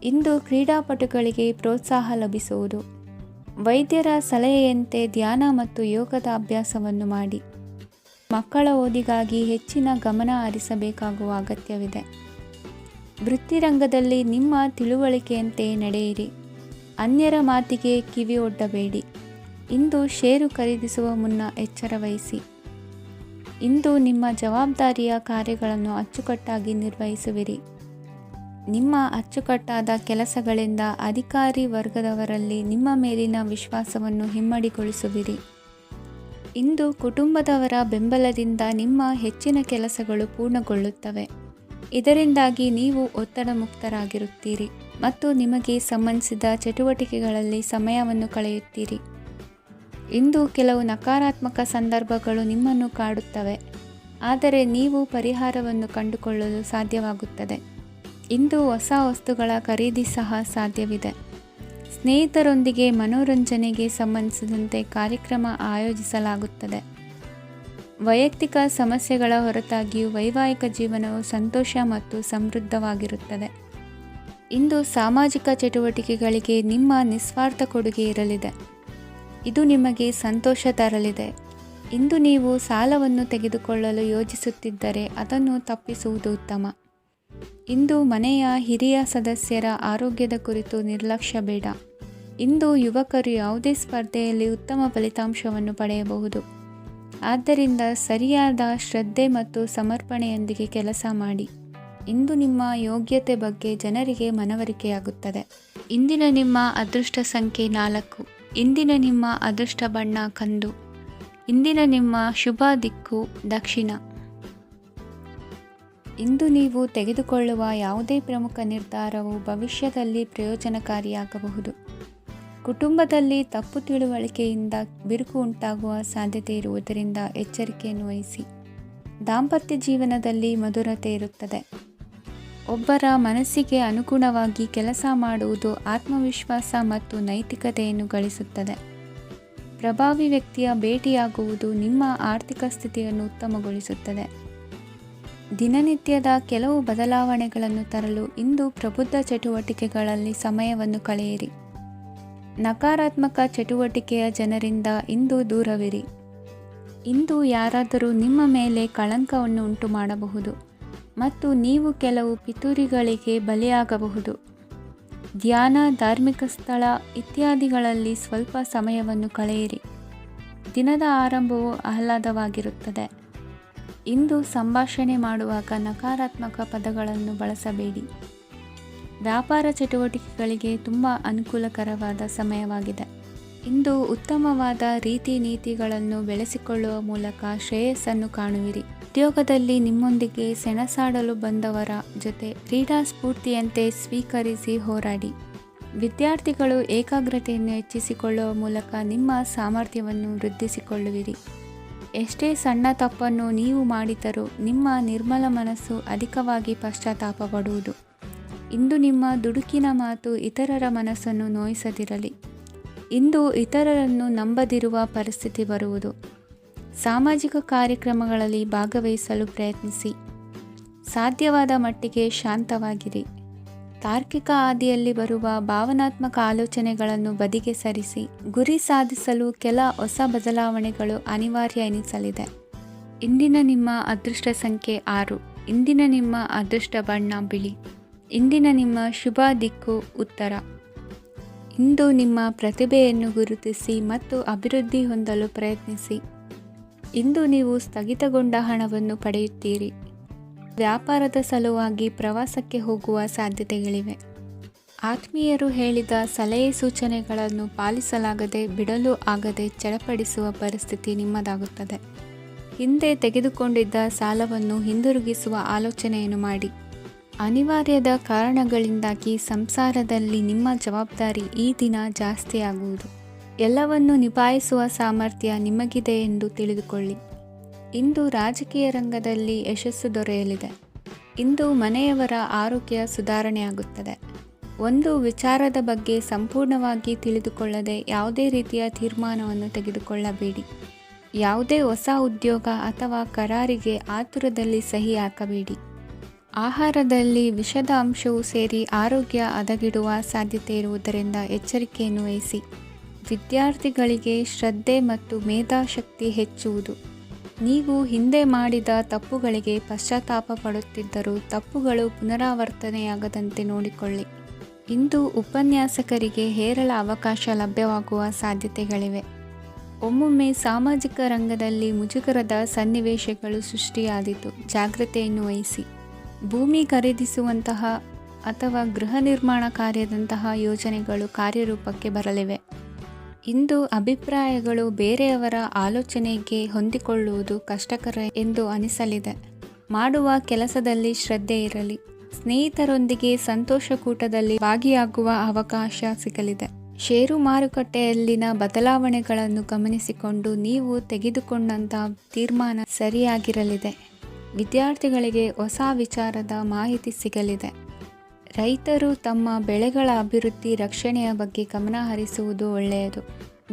ಇಂದು ಕ್ರೀಡಾಪಟುಗಳಿಗೆ ಪ್ರೋತ್ಸಾಹ ಲಭಿಸುವುದು. ವೈದ್ಯರ ಸಲಹೆಯಂತೆ ಧ್ಯಾನ ಮತ್ತು ಯೋಗದ ಅಭ್ಯಾಸವನ್ನು ಮಾಡಿ. ಮಕ್ಕಳ ಓದಿಗಾಗಿ ಹೆಚ್ಚಿನ ಗಮನ ಹರಿಸಬೇಕಾಗುವ ಅಗತ್ಯವಿದೆ. ವೃತ್ತಿರಂಗದಲ್ಲಿ ನಿಮ್ಮ ತಿಳುವಳಿಕೆಯಂತೆ ನಡೆಯಿರಿ. ಅನ್ಯರ ಮಾತಿಗೆ ಕಿವಿ ಒಡ್ಡಬೇಡಿ. ಇಂದು ಷೇರು ಖರೀದಿಸುವ ಮುನ್ನ ಎಚ್ಚರ ವಹಿಸಿ. ಇಂದು ನಿಮ್ಮ ಜವಾಬ್ದಾರಿಯ ಕಾರ್ಯಗಳನ್ನು ಅಚ್ಚುಕಟ್ಟಾಗಿ ನಿರ್ವಹಿಸುವಿರಿ. ನಿಮ್ಮ ಅಚ್ಚುಕಟ್ಟಾದ ಕೆಲಸಗಳಿಂದ ಅಧಿಕಾರಿ ವರ್ಗದವರಲ್ಲಿ ನಿಮ್ಮ ಮೇಲಿನ ವಿಶ್ವಾಸವನ್ನು ಇಮ್ಮಡಿಗೊಳಿಸುವಿರಿ. ಇಂದು ಕುಟುಂಬದವರ ಬೆಂಬಲದಿಂದ ನಿಮ್ಮ ಹೆಚ್ಚಿನ ಕೆಲಸಗಳು ಪೂರ್ಣಗೊಳ್ಳುತ್ತವೆ. ಇದರಿಂದಾಗಿ ನೀವು ಒತ್ತಡ ಮುಕ್ತರಾಗಿರುತ್ತೀರಿ ಮತ್ತು ನಿಮಗೆ ಸಂಬಂಧಿಸಿದ ಚಟುವಟಿಕೆಗಳಲ್ಲಿ ಸಮಯವನ್ನು ಕಳೆಯುತ್ತೀರಿ. ಇಂದು ಕೆಲವು ನಕಾರಾತ್ಮಕ ಸಂದರ್ಭಗಳು ನಿಮ್ಮನ್ನು ಕಾಡುತ್ತವೆ, ಆದರೆ ನೀವು ಪರಿಹಾರವನ್ನು ಕಂಡುಕೊಳ್ಳಲು ಸಾಧ್ಯವಾಗುತ್ತದೆ. ಇಂದು ಹೊಸ ವಸ್ತುಗಳ ಖರೀದಿ ಸಹ ಸಾಧ್ಯವಿದೆ. ಸ್ನೇಹಿತರೊಂದಿಗೆ ಮನೋರಂಜನೆಗೆ ಸಂಬಂಧಿಸಿದಂತೆ ಕಾರ್ಯಕ್ರಮ ಆಯೋಜಿಸಲಾಗುತ್ತದೆ. ವೈಯಕ್ತಿಕ ಸಮಸ್ಯೆಗಳ ಹೊರತಾಗಿಯೂ ವೈವಾಹಿಕ ಜೀವನವು ಸಂತೋಷ ಮತ್ತು ಸಮೃದ್ಧವಾಗಿರುತ್ತದೆ. ಇಂದು ಸಾಮಾಜಿಕ ಚಟುವಟಿಕೆಗಳಿಗೆ ನಿಮ್ಮ ನಿಸ್ವಾರ್ಥ ಕೊಡುಗೆ ಇರಲಿದೆ. ಇದು ನಿಮಗೆ ಸಂತೋಷ ತರಲಿದೆ. ಇಂದು ನೀವು ಸಾಲವನ್ನು ತೆಗೆದುಕೊಳ್ಳಲು ಯೋಜಿಸುತ್ತಿದ್ದರೆ ಅದನ್ನು ತಪ್ಪಿಸುವುದು ಉತ್ತಮ. ಇಂದು ಮನೆಯ ಹಿರಿಯ ಸದಸ್ಯರ ಆರೋಗ್ಯದ ಕುರಿತು ನಿರ್ಲಕ್ಷ್ಯ ಬೇಡ. ಇಂದು ಯುವಕರು ಯಾವುದೇ ಸ್ಪರ್ಧೆಯಲ್ಲಿ ಉತ್ತಮ ಫಲಿತಾಂಶವನ್ನು ಪಡೆಯಬಹುದು. ಆದ್ದರಿಂದ ಸರಿಯಾದ ಶ್ರದ್ಧೆ ಮತ್ತು ಸಮರ್ಪಣೆಯೊಂದಿಗೆ ಕೆಲಸ ಮಾಡಿ. ಇಂದು ನಿಮ್ಮ ಯೋಗ್ಯತೆ ಬಗ್ಗೆ ಜನರಿಗೆ ಮನವರಿಕೆಯಾಗುತ್ತದೆ. ಇಂದಿನ ನಿಮ್ಮ ಅದೃಷ್ಟ ಸಂಖ್ಯೆ 4. ಇಂದಿನ ನಿಮ್ಮ ಅದೃಷ್ಟ ಬಣ್ಣ ಕಂದು. ಇಂದಿನ ನಿಮ್ಮ ಶುಭ ದಿಕ್ಕು ದಕ್ಷಿಣ. ಇಂದು ನೀವು ತೆಗೆದುಕೊಳ್ಳುವ ಯಾವುದೇ ಪ್ರಮುಖ ನಿರ್ಧಾರವು ಭವಿಷ್ಯದಲ್ಲಿ ಪ್ರಯೋಜನಕಾರಿಯಾಗಬಹುದು. ಕುಟುಂಬದಲ್ಲಿ ತಪ್ಪು ತಿಳುವಳಿಕೆಯಿಂದ ಬಿರುಕು ಉಂಟಾಗುವ ಸಾಧ್ಯತೆ ಇರುವುದರಿಂದ ಎಚ್ಚರಿಕೆಯನ್ನು ವಹಿಸಿ. ದಾಂಪತ್ಯ ಜೀವನದಲ್ಲಿ ಮಧುರತೆ ಇರುತ್ತದೆ. ಒಬ್ಬರ ಮನಸ್ಸಿಗೆ ಅನುಗುಣವಾಗಿ ಕೆಲಸ ಮಾಡುವುದು ಆತ್ಮವಿಶ್ವಾಸ ಮತ್ತು ನೈತಿಕತೆಯನ್ನು ಗಳಿಸುತ್ತದೆ. ಪ್ರಭಾವಿ ವ್ಯಕ್ತಿಯ ಭೇಟಿಯಾಗುವುದು ನಿಮ್ಮ ಆರ್ಥಿಕ ಸ್ಥಿತಿಯನ್ನು ಉತ್ತಮಗೊಳಿಸುತ್ತದೆ. ದಿನನಿತ್ಯದ ಕೆಲವು ಬದಲಾವಣೆಗಳನ್ನು ತರಲು ಇಂದು ಪ್ರಬುದ್ಧ ಚಟುವಟಿಕೆಗಳಲ್ಲಿ ಸಮಯವನ್ನು ಕಳೆಯಿರಿ. ನಕಾರಾತ್ಮಕ ಚಟುವಟಿಕೆಯ ಜನರಿಂದ ಇಂದು ದೂರವಿರಿ. ಇಂದು ಯಾರಾದರೂ ನಿಮ್ಮ ಮೇಲೆ ಕಳಂಕವನ್ನು ಉಂಟು ಮಾಡಬಹುದು ಮತ್ತು ನೀವು ಕೆಲವು ಪಿತೂರಿಗಳಿಗೆ ಬಲಿಯಾಗಬಹುದು. ಧ್ಯಾನ, ಧಾರ್ಮಿಕ ಸ್ಥಳ ಇತ್ಯಾದಿಗಳಲ್ಲಿ ಸ್ವಲ್ಪ ಸಮಯವನ್ನು ಕಳೆಯಿರಿ. ದಿನದ ಆರಂಭವು ಆಹ್ಲಾದವಾಗಿರುತ್ತದೆ. ಇಂದು ಸಂಭಾಷಣೆ ಮಾಡುವಾಗ ನಕಾರಾತ್ಮಕ ಪದಗಳನ್ನು ಬಳಸಬೇಡಿ. ವ್ಯಾಪಾರ ಚಟುವಟಿಕೆಗಳಿಗೆ ತುಂಬ ಅನುಕೂಲಕರವಾದ ಸಮಯವಾಗಿದೆ. ಇಂದು ಉತ್ತಮವಾದ ರೀತಿ ನೀತಿಗಳನ್ನು ಬೆಳೆಸಿಕೊಳ್ಳುವ ಮೂಲಕ ಶ್ರೇಯಸ್ಸನ್ನು ಕಾಣುವಿರಿ. ಉದ್ಯೋಗದಲ್ಲಿ ನಿಮ್ಮೊಂದಿಗೆ ಸೆಣಸಾಡಲು ಬಂದವರ ಜೊತೆ ಕ್ರೀಡಾ ಸ್ಫೂರ್ತಿಯಂತೆ ಸ್ವೀಕರಿಸಿ ಹೋರಾಡಿ. ವಿದ್ಯಾರ್ಥಿಗಳು ಏಕಾಗ್ರತೆಯನ್ನು ಹೆಚ್ಚಿಸಿಕೊಳ್ಳುವ ಮೂಲಕ ನಿಮ್ಮ ಸಾಮರ್ಥ್ಯವನ್ನು ವೃದ್ಧಿಸಿಕೊಳ್ಳುವಿರಿ. ಎಷ್ಟೇ ಸಣ್ಣ ತಪ್ಪನ್ನು ನೀವು ಮಾಡಿದರೂ ನಿಮ್ಮ ನಿರ್ಮಲ ಮನಸ್ಸು ಅಧಿಕವಾಗಿ ಪಶ್ಚಾತ್ತಾಪ ಪಡುವುದು. ಇಂದು ನಿಮ್ಮ ದುಡುಕಿನ ಮಾತು ಇತರರ ಮನಸ್ಸನ್ನು ನೋಯಿಸದಿರಲಿ. ಇಂದು ಇತರರನ್ನು ನಂಬದಿರುವ ಪರಿಸ್ಥಿತಿ ಬರುವುದು. ಸಾಮಾಜಿಕ ಕಾರ್ಯಕ್ರಮಗಳಲ್ಲಿ ಭಾಗವಹಿಸಲು ಪ್ರಯತ್ನಿಸಿ. ಸಾಧ್ಯವಾದ ಮಟ್ಟಿಗೆ ಶಾಂತವಾಗಿರಿ. ತಾರ್ಕಿಕ ಹಾದಿಯಲ್ಲಿ ಬರುವ ಭಾವನಾತ್ಮಕ ಆಲೋಚನೆಗಳನ್ನು ಬದಿಗೆ ಸರಿಸಿ. ಗುರಿ ಸಾಧಿಸಲು ಕೆಲ ಹೊಸ ಬದಲಾವಣೆಗಳು ಅನಿವಾರ್ಯ ಎನಿಸಲಿದೆ. ಇಂದಿನ ನಿಮ್ಮ ಅದೃಷ್ಟ ಸಂಖ್ಯೆ 6. ಇಂದಿನ ನಿಮ್ಮ ಅದೃಷ್ಟ ಬಣ್ಣ ಬಿಳಿ. ಇಂದಿನ ನಿಮ್ಮ ಶುಭ ದಿಕ್ಕು ಉತ್ತರ. ಇಂದು ನಿಮ್ಮ ಪ್ರತಿಭೆಯನ್ನು ಗುರುತಿಸಿ ಮತ್ತು ಅಭಿವೃದ್ಧಿ ಹೊಂದಲು ಪ್ರಯತ್ನಿಸಿ. ಇಂದು ನೀವು ಸ್ಥಗಿತಗೊಂಡ ಹಣವನ್ನು ಪಡೆಯುತ್ತೀರಿ. ವ್ಯಾಪಾರದ ಸಲುವಾಗಿ ಪ್ರವಾಸಕ್ಕೆ ಹೋಗುವ ಸಾಧ್ಯತೆಗಳಿವೆ. ಆತ್ಮೀಯರು ಹೇಳಿದ ಸಲಹೆ ಸೂಚನೆಗಳನ್ನು ಪಾಲಿಸಲಾಗದೆ ಬಿಡಲು ಆಗದೆ ಚಡಪಡಿಸುವ ಪರಿಸ್ಥಿತಿ ನಿಮ್ಮದಾಗುತ್ತದೆ. ಹಿಂದೆ ತೆಗೆದುಕೊಂಡಿದ್ದ ಸಾಲವನ್ನು ಹಿಂದಿರುಗಿಸುವ ಆಲೋಚನೆಯನ್ನು ಮಾಡಿ. ಅನಿವಾರ್ಯದ ಕಾರಣಗಳಿಂದಾಗಿ ಸಂಸಾರದಲ್ಲಿ ನಿಮ್ಮ ಜವಾಬ್ದಾರಿ ಈ ದಿನ ಜಾಸ್ತಿಯಾಗುವುದು. ಎಲ್ಲವನ್ನು ನಿಭಾಯಿಸುವ ಸಾಮರ್ಥ್ಯ ನಿಮಗಿದೆ ಎಂದು ತಿಳಿದುಕೊಳ್ಳಿ. ಇಂದು ರಾಜಕೀಯ ರಂಗದಲ್ಲಿ ಯಶಸ್ಸು ದೊರೆಯಲಿದೆ. ಇಂದು ಮನೆಯವರ ಆರೋಗ್ಯ ಸುಧಾರಣೆಯಾಗುತ್ತದೆ. ಒಂದು ವಿಚಾರದ ಬಗ್ಗೆ ಸಂಪೂರ್ಣವಾಗಿ ತಿಳಿದುಕೊಳ್ಳದೆ ಯಾವುದೇ ರೀತಿಯ ತೀರ್ಮಾನವನ್ನು ತೆಗೆದುಕೊಳ್ಳಬೇಡಿ. ಯಾವುದೇ ಹೊಸ ಉದ್ಯೋಗ ಅಥವಾ ಕರಾರಿಗೆ ಆತುರದಲ್ಲಿ ಸಹಿ ಹಾಕಬೇಡಿ. ಆಹಾರದಲ್ಲಿ ವಿಷದ ಅಂಶವು ಸೇರಿ ಆರೋಗ್ಯ ಹದಗೆಡುವ ಸಾಧ್ಯತೆ ಇರುವುದರಿಂದ ಎಚ್ಚರಿಕೆಯನ್ನು ವಹಿಸಿ. ವಿದ್ಯಾರ್ಥಿಗಳಿಗೆ ಶ್ರದ್ಧೆ ಮತ್ತು ಮೇಧಾಶಕ್ತಿ ಹೆಚ್ಚುವುದು. ನೀವು ಹಿಂದೆ ಮಾಡಿದ ತಪ್ಪುಗಳಿಗೆ ಪಶ್ಚಾತ್ತಾಪ ಪಡುತ್ತಿದ್ದರೂ ತಪ್ಪುಗಳು ಪುನರಾವರ್ತನೆಯಾಗದಂತೆ ನೋಡಿಕೊಳ್ಳಿ. ಇಂದು ಉಪನ್ಯಾಸಕರಿಗೆ ಹೇರಳ ಅವಕಾಶ ಲಭ್ಯವಾಗುವ ಸಾಧ್ಯತೆಗಳಿವೆ. ಒಮ್ಮೊಮ್ಮೆ ಸಾಮಾಜಿಕ ರಂಗದಲ್ಲಿ ಮುಜುಗರದ ಸನ್ನಿವೇಶಗಳು ಸೃಷ್ಟಿಯಾದೀತು. ಜಾಗ್ರತೆಯನ್ನು ವಹಿಸಿ. ಭೂಮಿ ಖರೀದಿಸುವಂತಹ ಅಥವಾ ಗೃಹ ನಿರ್ಮಾಣ ಕಾರ್ಯದಂತಹ ಯೋಜನೆಗಳು ಕಾರ್ಯರೂಪಕ್ಕೆ ಬರಲಿವೆ. ಇಂದು ಅಭಿಪ್ರಾಯಗಳು ಬೇರೆಯವರ ಆಲೋಚನೆಗೆ ಹೊಂದಿಕೊಳ್ಳುವುದು ಕಷ್ಟಕರ ಎಂದು ಅನಿಸಲಿದೆ. ಮಾಡುವ ಕೆಲಸದಲ್ಲಿ ಶ್ರದ್ಧೆ ಇರಲಿ. ಸ್ನೇಹಿತರೊಂದಿಗೆ ಸಂತೋಷಕೂಟದಲ್ಲಿ ಭಾಗಿಯಾಗುವ ಅವಕಾಶ ಸಿಗಲಿದೆ. ಷೇರು ಮಾರುಕಟ್ಟೆಯಲ್ಲಿನ ಬದಲಾವಣೆಗಳನ್ನು ಗಮನಿಸಿಕೊಂಡು ನೀವು ತೆಗೆದುಕೊಂಡಂತಹ ತೀರ್ಮಾನ ಸರಿಯಾಗಿರಲಿದೆ. ವಿದ್ಯಾರ್ಥಿಗಳಿಗೆ ಹೊಸ ವಿಚಾರದ ಮಾಹಿತಿ ಸಿಗಲಿದೆ. ರೈತರು ತಮ್ಮ ಬೆಳೆಗಳ ಅಭಿವೃದ್ಧಿ ರಕ್ಷಣೆಯ ಬಗ್ಗೆ ಗಮನ ಹರಿಸುವುದು ಒಳ್ಳೆಯದು.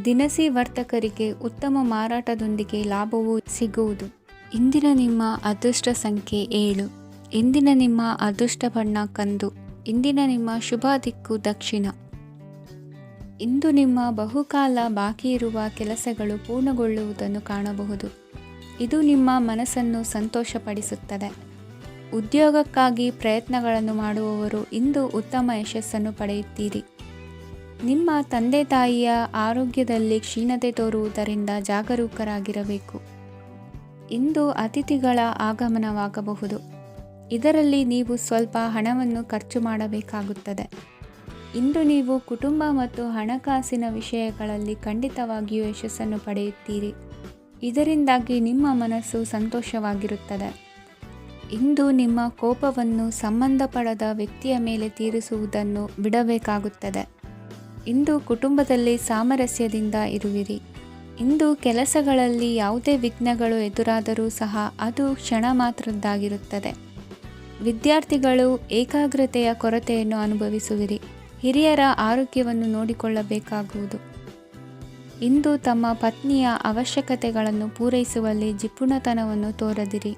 ದಿನಸಿ ವರ್ತಕರಿಗೆ ಉತ್ತಮ ಮಾರಾಟದೊಂದಿಗೆ ಲಾಭವೂ ಸಿಗುವುದು. ಇಂದಿನ ನಿಮ್ಮ ಅದೃಷ್ಟ ಸಂಖ್ಯೆ 7. ಇಂದಿನ ನಿಮ್ಮ ಅದೃಷ್ಟ ಬಣ್ಣ ಕಂದು. ಇಂದಿನ ನಿಮ್ಮ ಶುಭ ದಿಕ್ಕು ದಕ್ಷಿಣ. ಇಂದು ನಿಮ್ಮ ಬಹುಕಾಲ ಬಾಕಿ ಇರುವ ಕೆಲಸಗಳು ಪೂರ್ಣಗೊಳ್ಳುವುದನ್ನು ಕಾಣಬಹುದು. ಇದು ನಿಮ್ಮ ಮನಸ್ಸನ್ನು ಸಂತೋಷಪಡಿಸುತ್ತದೆ. ಉದ್ಯೋಗಕ್ಕಾಗಿ ಪ್ರಯತ್ನಗಳನ್ನು ಮಾಡುವವರು ಇಂದು ಉತ್ತಮ ಯಶಸ್ಸನ್ನು ಪಡೆಯುತ್ತೀರಿ. ನಿಮ್ಮ ತಂದೆ ತಾಯಿಯ ಆರೋಗ್ಯದಲ್ಲಿ ಕ್ಷೀಣತೆ ತೋರುವುದರಿಂದ ಜಾಗರೂಕರಾಗಿರಬೇಕು. ಇಂದು ಅತಿಥಿಗಳ ಆಗಮನವಾಗಬಹುದು. ಇದರಲ್ಲಿ ನೀವು ಸ್ವಲ್ಪ ಹಣವನ್ನು ಖರ್ಚು ಮಾಡಬೇಕಾಗುತ್ತದೆ. ಇಂದು ನೀವು ಕುಟುಂಬ ಮತ್ತು ಹಣಕಾಸಿನ ವಿಷಯಗಳಲ್ಲಿ ಖಂಡಿತವಾಗಿಯೂ ಯಶಸ್ಸನ್ನು ಪಡೆಯುತ್ತೀರಿ. ಇದರಿಂದಾಗಿ ನಿಮ್ಮ ಮನಸ್ಸು ಸಂತೋಷವಾಗಿರುತ್ತದೆ. ಇಂದು ನಿಮ್ಮ ಕೋಪವನ್ನು ಸಂಬಂಧಪಡದ ವ್ಯಕ್ತಿಯ ಮೇಲೆ ತೀರಿಸುವುದನ್ನು ಬಿಡಬೇಕಾಗುತ್ತದೆ. ಇಂದು ಕುಟುಂಬದಲ್ಲಿ ಸಾಮರಸ್ಯದಿಂದ ಇರುವಿರಿ. ಇಂದು ಕೆಲಸಗಳಲ್ಲಿ ಯಾವುದೇ ವಿಘ್ನಗಳು ಎದುರಾದರೂ ಸಹ ಅದು ಕ್ಷಣ ಮಾತ್ರದ್ದಾಗಿರುತ್ತದೆ. ವಿದ್ಯಾರ್ಥಿಗಳು ಏಕಾಗ್ರತೆಯ ಕೊರತೆಯನ್ನು ಅನುಭವಿಸುವಿರಿ. ಹಿರಿಯರ ಆರೋಗ್ಯವನ್ನು ನೋಡಿಕೊಳ್ಳಬೇಕಾಗುವುದು. ಇಂದು ತಮ್ಮ ಪತ್ನಿಯ ಅವಶ್ಯಕತೆಗಳನ್ನು ಪೂರೈಸುವಲ್ಲಿ ಜಿಪುಣತನವನ್ನು ತೋರದಿರಿ.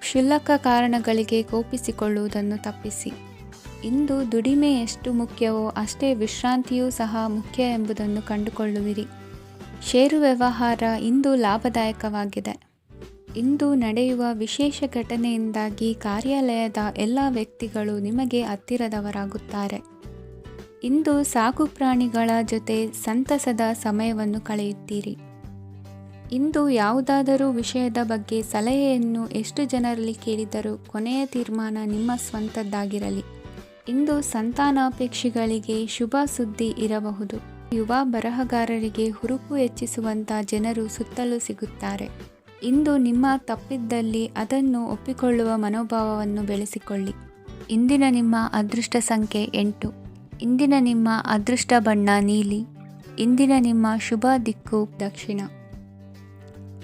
ಕ್ಷುಲ್ಲಕ ಕಾರಣಗಳಿಗೆ ಕೋಪಿಸಿಕೊಳ್ಳುವುದನ್ನು ತಪ್ಪಿಸಿ. ಇಂದು ದುಡಿಮೆ ಎಷ್ಟು ಮುಖ್ಯವೋ ಅಷ್ಟೇ ವಿಶ್ರಾಂತಿಯೂ ಸಹ ಮುಖ್ಯ ಎಂಬುದನ್ನು ಕಂಡುಕೊಳ್ಳುವಿರಿ. ಷೇರು ವ್ಯವಹಾರ ಇಂದು ಲಾಭದಾಯಕವಾಗಿದೆ. ಇಂದು ನಡೆಯುವ ವಿಶೇಷ ಘಟನೆಯಿಂದಾಗಿ ಕಾರ್ಯಾಲಯದ ಎಲ್ಲ ವ್ಯಕ್ತಿಗಳು ನಿಮಗೆ ಹತ್ತಿರದವರಾಗುತ್ತಾರೆ. ಇಂದು ಸಾಕು ಪ್ರಾಣಿಗಳ ಜೊತೆ ಸಂತಸದ ಸಮಯವನ್ನು ಕಳೆಯುತ್ತೀರಿ. ಇಂದು ಯಾವುದಾದರೂ ವಿಷಯದ ಬಗ್ಗೆ ಸಲಹೆಯನ್ನು ಎಷ್ಟು ಜನರಲ್ಲಿ ಕೇಳಿದರೂ ಕೊನೆಯ ತೀರ್ಮಾನ ನಿಮ್ಮ ಸ್ವಂತದ್ದಾಗಿರಲಿ. ಇಂದು ಸಂತಾನಾಪೇಕ್ಷಿಗಳಿಗೆ ಶುಭ ಸುದ್ದಿ ಇರಬಹುದು. ಯುವ ಬರಹಗಾರರಿಗೆ ಹುರುಪು ಹೆಚ್ಚಿಸುವಂಥ ಜನರು ಸುತ್ತಲೂ ಸಿಗುತ್ತಾರೆ. ಇಂದು ನಿಮ್ಮ ತಪ್ಪಿದ್ದಲ್ಲಿ ಅದನ್ನು ಒಪ್ಪಿಕೊಳ್ಳುವ ಮನೋಭಾವವನ್ನು ಬೆಳೆಸಿಕೊಳ್ಳಿ. ಇಂದಿನ ನಿಮ್ಮ ಅದೃಷ್ಟ ಸಂಖ್ಯೆ 8. ಇಂದಿನ ನಿಮ್ಮ ಅದೃಷ್ಟ ಬಣ್ಣ ನೀಲಿ. ಇಂದಿನ ನಿಮ್ಮ ಶುಭ ದಿಕ್ಕು ದಕ್ಷಿಣ.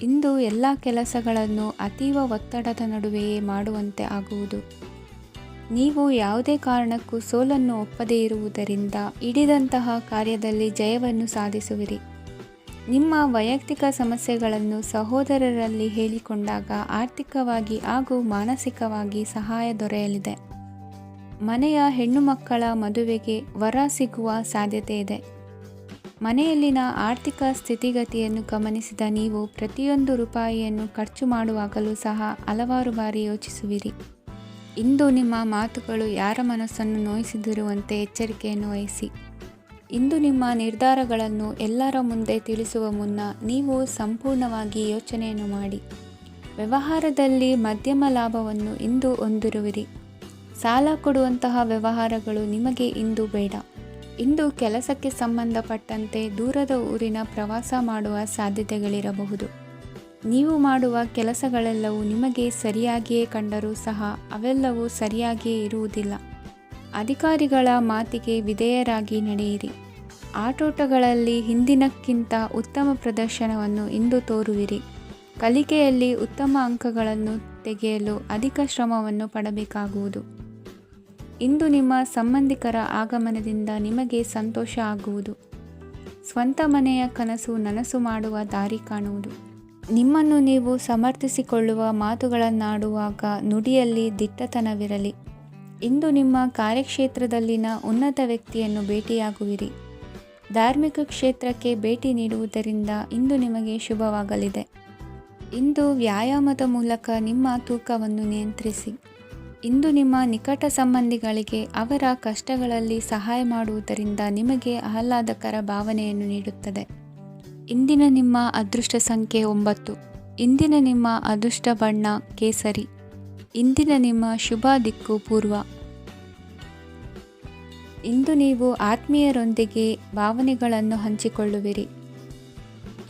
ಇಂದು ಎಲ್ಲ ಕೆಲಸಗಳನ್ನು ಅತೀವ ಒತ್ತಡದ ನಡುವೆಯೇ ಮಾಡುವಂತೆ ಆಗುವುದು. ನೀವು ಯಾವುದೇ ಕಾರಣಕ್ಕೂ ಸೋಲನ್ನು ಒಪ್ಪದೇ ಇರುವುದರಿಂದ ಹಿಡಿದಂತಹ ಕಾರ್ಯದಲ್ಲಿ ಜಯವನ್ನು ಸಾಧಿಸುವಿರಿ. ನಿಮ್ಮ ವೈಯಕ್ತಿಕ ಸಮಸ್ಯೆಗಳನ್ನು ಸಹೋದರರಲ್ಲಿ ಹೇಳಿಕೊಂಡಾಗ ಆರ್ಥಿಕವಾಗಿ ಹಾಗೂ ಮಾನಸಿಕವಾಗಿ ಸಹಾಯ ದೊರೆಯಲಿದೆ. ಮನೆಯ ಹೆಣ್ಣು ಮಕ್ಕಳ ಮದುವೆಗೆ ವರ ಸಿಗುವ ಸಾಧ್ಯತೆ ಇದೆ. ಮನೆಯಲ್ಲಿನ ಆರ್ಥಿಕ ಸ್ಥಿತಿಗತಿಯನ್ನು ಗಮನಿಸಿದ ನೀವು ಪ್ರತಿಯೊಂದು ರೂಪಾಯಿಯನ್ನು ಖರ್ಚು ಮಾಡುವಾಗಲೂ ಸಹ ಹಲವಾರು ಬಾರಿ ಯೋಚಿಸುವಿರಿ. ಇಂದು ನಿಮ್ಮ ಮಾತುಗಳು ಯಾರ ಮನಸ್ಸನ್ನು ನೋಯಿಸಿದಿರುವಂತೆ ಎಚ್ಚರಿಕೆಯನ್ನು ವಹಿಸಿ. ಇಂದು ನಿಮ್ಮ ನಿರ್ಧಾರಗಳನ್ನು ಎಲ್ಲರ ಮುಂದೆ ತಿಳಿಸುವ ಮುನ್ನ ನೀವು ಸಂಪೂರ್ಣವಾಗಿ ಯೋಚನೆಯನ್ನು ಮಾಡಿ. ವ್ಯವಹಾರದಲ್ಲಿ ಮಧ್ಯಮ ಲಾಭವನ್ನು ಇಂದು ಹೊಂದಿರುವಿರಿ. ಸಾಲ ಕೊಡುವಂತಹ ವ್ಯವಹಾರಗಳು ನಿಮಗೆ ಇಂದು ಬೇಡ. ಇಂದು ಕೆಲಸಕ್ಕೆ ಸಂಬಂಧಪಟ್ಟಂತೆ ದೂರದ ಊರಿನ ಪ್ರವಾಸ ಮಾಡುವ ಸಾಧ್ಯತೆಗಳಿರಬಹುದು. ನೀವು ಮಾಡುವ ಕೆಲಸಗಳೆಲ್ಲವೂ ನಿಮಗೆ ಸರಿಯಾಗಿಯೇ ಕಂಡರೂ ಸಹ ಅವೆಲ್ಲವೂ ಸರಿಯಾಗಿಯೇ ಇರುವುದಿಲ್ಲ. ಅಧಿಕಾರಿಗಳ ಮಾತಿಗೆ ವಿಧೇಯರಾಗಿ ನಡೆಯಿರಿ. ಆಟೋಟಗಳಲ್ಲಿ ಹಿಂದಿನಕ್ಕಿಂತ ಉತ್ತಮ ಪ್ರದರ್ಶನವನ್ನು ಇಂದು ತೋರುವಿರಿ. ಕಲಿಕೆಯಲ್ಲಿ ಉತ್ತಮ ಅಂಕಗಳನ್ನು ತೆಗೆಯಲು ಅಧಿಕ ಶ್ರಮವನ್ನು ಪಡಬೇಕಾಗುವುದು. ಇಂದು ನಿಮ್ಮ ಸಂಬಂಧಿಕರ ಆಗಮನದಿಂದ ನಿಮಗೆ ಸಂತೋಷ ಆಗುವುದು. ಸ್ವಂತ ಮನೆಯ ಕನಸು ನನಸು ಮಾಡುವ ದಾರಿ ಕಾಣುವುದು. ನಿಮ್ಮನ್ನು ನೀವು ಸಮರ್ಥಿಸಿಕೊಳ್ಳುವ ಮಾತುಗಳನ್ನಾಡುವಾಗ ನುಡಿಯಲ್ಲಿ ದಿಟ್ಟತನವಿರಲಿ. ಇಂದು ನಿಮ್ಮ ಕಾರ್ಯಕ್ಷೇತ್ರದಲ್ಲಿನ ಉನ್ನತ ವ್ಯಕ್ತಿಯನ್ನು ಭೇಟಿಯಾಗುವಿರಿ. ಧಾರ್ಮಿಕ ಕ್ಷೇತ್ರಕ್ಕೆ ಭೇಟಿ ನೀಡುವುದರಿಂದ ಇಂದು ನಿಮಗೆ ಶುಭವಾಗಲಿದೆ. ಇಂದು ವ್ಯಾಯಾಮದ ಮೂಲಕ ನಿಮ್ಮ ತೂಕವನ್ನು ನಿಯಂತ್ರಿಸಿ. ಇಂದು ನಿಮ್ಮ ನಿಕಟ ಸಂಬಂಧಿಗಳಿಗೆ ಅವರ ಕಷ್ಟಗಳಲ್ಲಿ ಸಹಾಯ ಮಾಡುವುದರಿಂದ ನಿಮಗೆ ಆಹ್ಲಾದಕರ ಭಾವನೆಯನ್ನು ನೀಡುತ್ತದೆ. ಇಂದಿನ ನಿಮ್ಮ ಅದೃಷ್ಟ ಸಂಖ್ಯೆ 9. ಇಂದಿನ ನಿಮ್ಮ ಅದೃಷ್ಟ ಬಣ್ಣ ಕೇಸರಿ. ಇಂದಿನ ನಿಮ್ಮ ಶುಭ ದಿಕ್ಕು ಪೂರ್ವ. ಇಂದು ನೀವು ಆತ್ಮೀಯರೊಂದಿಗೆ ಭಾವನೆಗಳನ್ನು ಹಂಚಿಕೊಳ್ಳುವಿರಿ.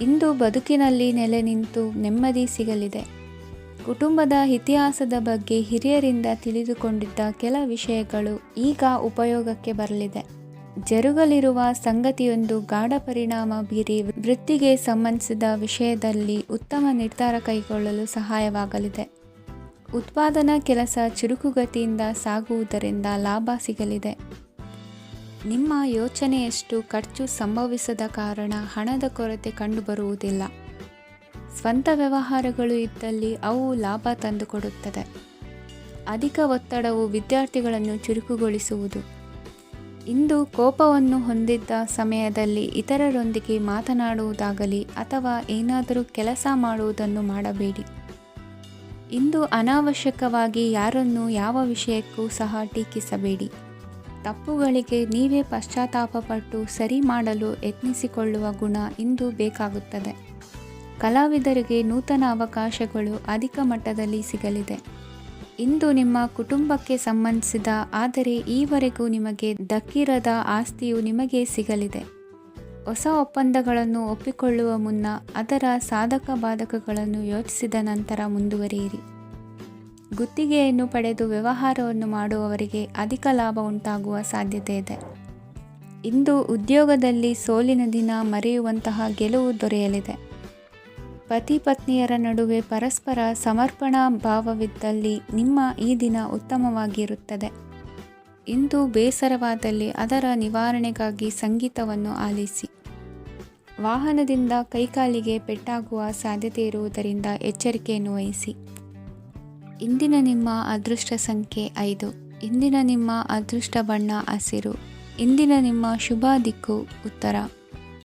ಇಂದು ಬದುಕಿನಲ್ಲಿ ನೆಲೆ ನಿಂತು ನೆಮ್ಮದಿ ಸಿಗಲಿದೆ. ಕುಟುಂಬದ ಇತಿಹಾಸದ ಬಗ್ಗೆ ಹಿರಿಯರಿಂದ ತಿಳಿದುಕೊಂಡಿದ್ದ ಕೆಲ ವಿಷಯಗಳು ಈಗ ಉಪಯೋಗಕ್ಕೆ ಬರಲಿದೆ. ಜರುಗಲಿರುವ ಸಂಗತಿಯೊಂದು ಗಾಢ ಪರಿಣಾಮ ಬೀರಿ ವೃತ್ತಿಗೆ ಸಂಬಂಧಿಸಿದ ವಿಷಯದಲ್ಲಿ ಉತ್ತಮ ನಿರ್ಧಾರ ಕೈಗೊಳ್ಳಲು ಸಹಾಯವಾಗಲಿದೆ. ಉತ್ಪಾದನಾ ಕೆಲಸ ಚುರುಕುಗತಿಯಿಂದ ಸಾಗುವುದರಿಂದ ಲಾಭ ಸಿಗಲಿದೆ. ನಿಮ್ಮ ಯೋಚನೆಯಷ್ಟು ಖರ್ಚು ಸಂಭವಿಸದ ಕಾರಣ ಹಣದ ಕೊರತೆ ಕಂಡುಬರುವುದಿಲ್ಲ. ಸ್ವಂತ ವ್ಯವಹಾರಗಳು ಇದ್ದಲ್ಲಿ ಅವು ಲಾಭ ತಂದುಕೊಡುತ್ತದೆ. ಅಧಿಕ ಒತ್ತಡವು ವಿದ್ಯಾರ್ಥಿಗಳನ್ನು ಚುರುಕುಗೊಳಿಸುವುದು. ಇಂದು ಕೋಪವನ್ನು ಹೊಂದಿದ್ದ ಸಮಯದಲ್ಲಿ ಇತರರೊಂದಿಗೆ ಮಾತನಾಡುವುದಾಗಲಿ ಅಥವಾ ಏನಾದರೂ ಕೆಲಸ ಮಾಡುವುದನ್ನು ಮಾಡಬೇಡಿ. ಇಂದು ಅನಾವಶ್ಯಕವಾಗಿ ಯಾರನ್ನು ಯಾವ ವಿಷಯಕ್ಕೂ ಸಹ ಟೀಕಿಸಬೇಡಿ. ತಪ್ಪುಗಳಿಗೆ ನೀವೇ ಪಶ್ಚಾತ್ತಾಪಪಟ್ಟು ಸರಿ ಮಾಡಲು ಯತ್ನಿಸಿಕೊಳ್ಳುವ ಗುಣ ಇಂದು ಬೇಕಾಗುತ್ತದೆ. ಕಲಾವಿದರಿಗೆ ನೂತನ ಅವಕಾಶಗಳು ಅಧಿಕ ಮಟ್ಟದಲ್ಲಿ ಸಿಗಲಿದೆ. ಇಂದು ನಿಮ್ಮ ಕುಟುಂಬಕ್ಕೆ ಸಂಬಂಧಿಸಿದ ಆದರೆ ಈವರೆಗೂ ನಿಮಗೆ ದಕ್ಕಿರದ ಆಸ್ತಿಯು ನಿಮಗೆ ಸಿಗಲಿದೆ. ಹೊಸ ಒಪ್ಪಂದಗಳನ್ನು ಒಪ್ಪಿಕೊಳ್ಳುವ ಮುನ್ನ ಅದರ ಸಾಧಕ ಬಾಧಕಗಳನ್ನು ಯೋಚಿಸಿದ ನಂತರ ಮುಂದುವರಿಯಿರಿ. ಗುತ್ತಿಗೆಯನ್ನು ಪಡೆದು ವ್ಯವಹಾರವನ್ನು ಮಾಡುವವರಿಗೆ ಅಧಿಕ ಲಾಭ ಉಂಟಾಗುವ ಸಾಧ್ಯತೆ ಇದೆ. ಇಂದು ಉದ್ಯೋಗದಲ್ಲಿ ಸೋಲಿನ ದಿನ ಮರೆಯುವಂತಹ ಗೆಲುವು ದೊರೆಯಲಿದೆ. ಪತಿ ಪತ್ನಿಯರ ನಡುವೆ ಪರಸ್ಪರ ಸಮರ್ಪಣಾ ಭಾವವಿದ್ದಲ್ಲಿ ನಿಮ್ಮ ಈ ದಿನ ಉತ್ತಮವಾಗಿರುತ್ತದೆ. ಇಂದು ಬೇಸರವಾದಲ್ಲಿ ಅದರ ನಿವಾರಣೆಗಾಗಿ ಸಂಗೀತವನ್ನು ಆಲಿಸಿ. ವಾಹನದಿಂದ ಕೈಕಾಲಿಗೆ ಪೆಟ್ಟಾಗುವ ಸಾಧ್ಯತೆ ಇರುವುದರಿಂದ ಎಚ್ಚರಿಕೆಯನ್ನು ವಹಿಸಿ. ಇಂದಿನ ನಿಮ್ಮ ಅದೃಷ್ಟ ಸಂಖ್ಯೆ 5. ಇಂದಿನ ನಿಮ್ಮ ಅದೃಷ್ಟ ಬಣ್ಣ ಹಸಿರು. ಇಂದಿನ ನಿಮ್ಮ ಶುಭ ದಿಕ್ಕು ಉತ್ತರ.